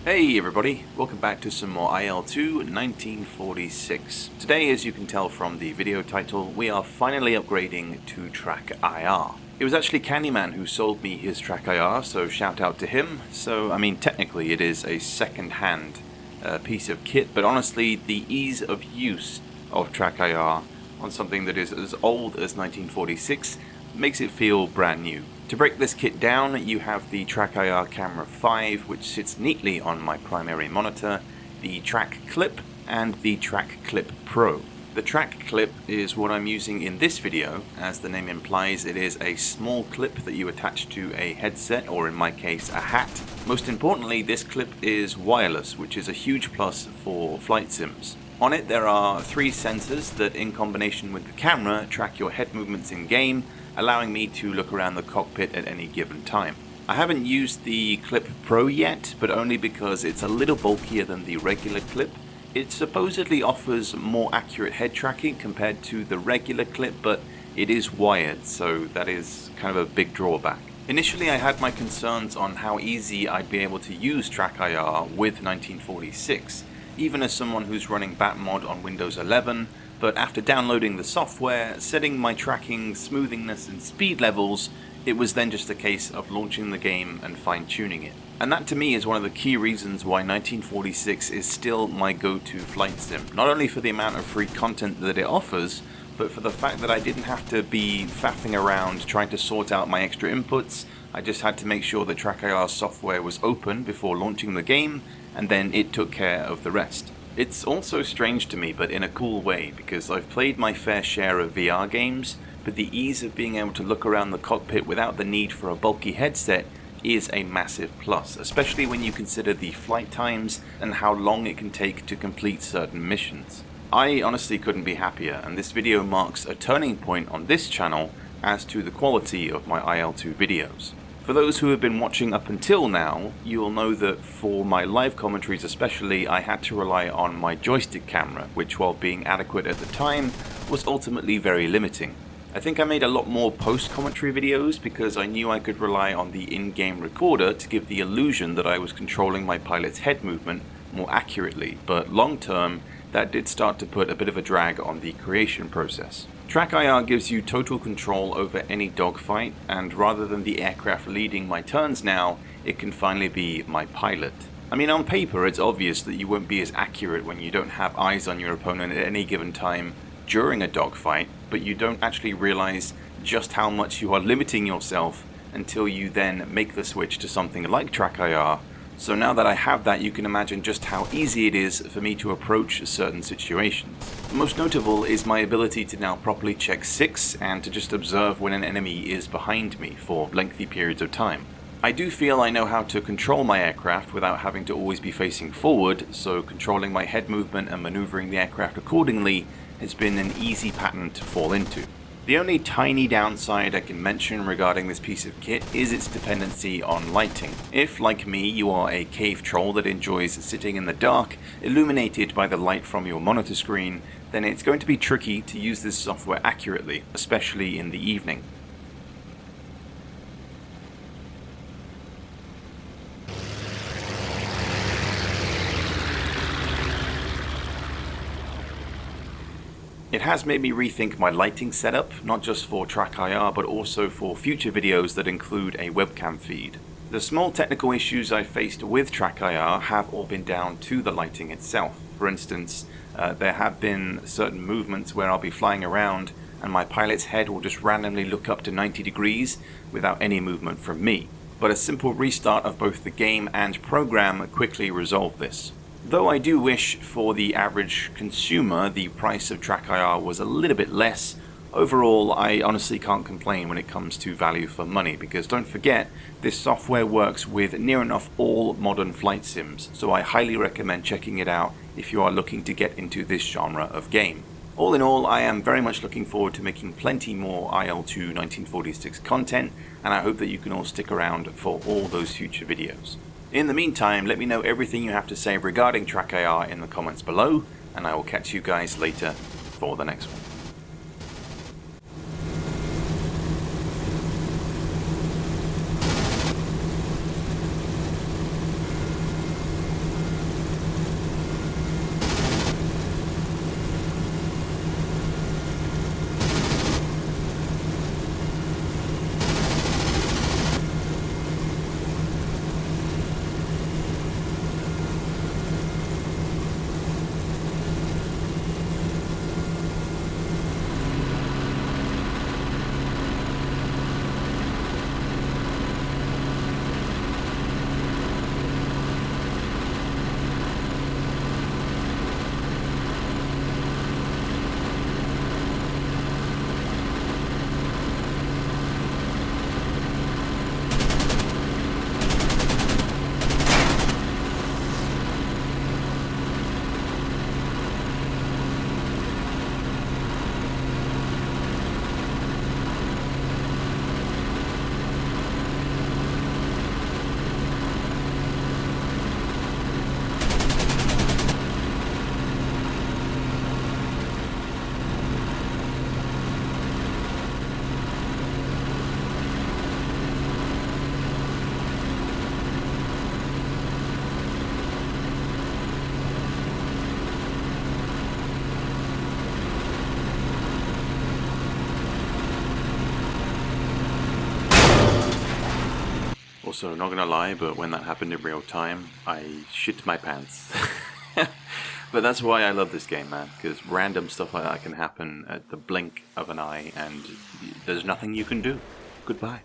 Hey everybody, welcome back to some more IL-2 1946. Today, as you can tell from the video title, we are finally upgrading to TrackIR. It was actually Candyman who sold me his TrackIR, so shout out to him. So, I mean, technically it is a second-hand piece of kit, but honestly, the ease of use of TrackIR on something that is as old as 1946 makes it feel brand new. To break this kit down, you have the TrackIR Camera 5, which sits neatly on my primary monitor, the Track Clip, and the Track Clip Pro. The Track Clip is what I'm using in this video. As the name implies, it is a small clip that you attach to a headset, or in my case, a hat. Most importantly, this clip is wireless, which is a huge plus for flight sims. On it, there are 3 sensors that, in combination with the camera, track your head movements in-game, allowing me to look around the cockpit at any given time. I haven't used the Clip Pro yet, but only because it's a little bulkier than the regular clip. It supposedly offers more accurate head tracking compared to the regular clip, but it is wired, so that is kind of a big drawback. Initially, I had my concerns on how easy I'd be able to use TrackIR with 1946, even as someone who's running Batmod on Windows 11, but after downloading the software, setting my tracking, smoothingness and speed levels, it was then just a case of launching the game and fine-tuning it. And that to me is one of the key reasons why 1946 is still my go-to flight sim, not only for the amount of free content that it offers, but for the fact that I didn't have to be faffing around trying to sort out my extra inputs. I just had to make sure that TrackIR software was open before launching the game, and then it took care of the rest. It's also strange to me, but in a cool way, because I've played my fair share of VR games, but the ease of being able to look around the cockpit without the need for a bulky headset is a massive plus, especially when you consider the flight times and how long it can take to complete certain missions. I honestly couldn't be happier, and this video marks a turning point on this channel as to the quality of my IL-2 videos. For those who have been watching up until now, you will know that for my live commentaries especially, I had to rely on my joystick camera, which while being adequate at the time, was ultimately very limiting. I think I made a lot more post-commentary videos because I knew I could rely on the in-game recorder to give the illusion that I was controlling my pilot's head movement more accurately, but long term, that did start to put a bit of a drag on the creation process. TrackIR gives you total control over any dogfight, and rather than the aircraft leading my turns now, it can finally be my pilot. I mean, on paper it's obvious that you won't be as accurate when you don't have eyes on your opponent at any given time during a dogfight, but you don't actually realize just how much you are limiting yourself until you then make the switch to something like TrackIR. So now that I have that, you can imagine just how easy it is for me to approach certain situations. Most notable is my ability to now properly check 6 and to just observe when an enemy is behind me for lengthy periods of time. I do feel I know how to control my aircraft without having to always be facing forward, so controlling my head movement and maneuvering the aircraft accordingly has been an easy pattern to fall into. The only tiny downside I can mention regarding this piece of kit is its dependency on lighting. If, like me, you are a cave troll that enjoys sitting in the dark, illuminated by the light from your monitor screen, then it's going to be tricky to use this software accurately, especially in the evening. It has made me rethink my lighting setup, not just for TrackIR but also for future videos that include a webcam feed. The small technical issues I faced with TrackIR have all been down to the lighting itself. For instance, there have been certain movements where I'll be flying around and my pilot's head will just randomly look up to 90 degrees without any movement from me. But a simple restart of both the game and program quickly resolved this. Though I do wish for the average consumer the price of TrackIR was a little bit less, overall I honestly can't complain when it comes to value for money, because don't forget, this software works with near enough all modern flight sims, so I highly recommend checking it out if you are looking to get into this genre of game. All in all, I am very much looking forward to making plenty more IL-2 1946 content, and I hope that you can all stick around for all those future videos. In the meantime, let me know everything you have to say regarding TrackIR in the comments below, and I will catch you guys later for the next one. Also, not gonna lie, but when that happened in real time, I shit my pants. But that's why I love this game, man, because random stuff like that can happen at the blink of an eye, and there's nothing you can do. Goodbye.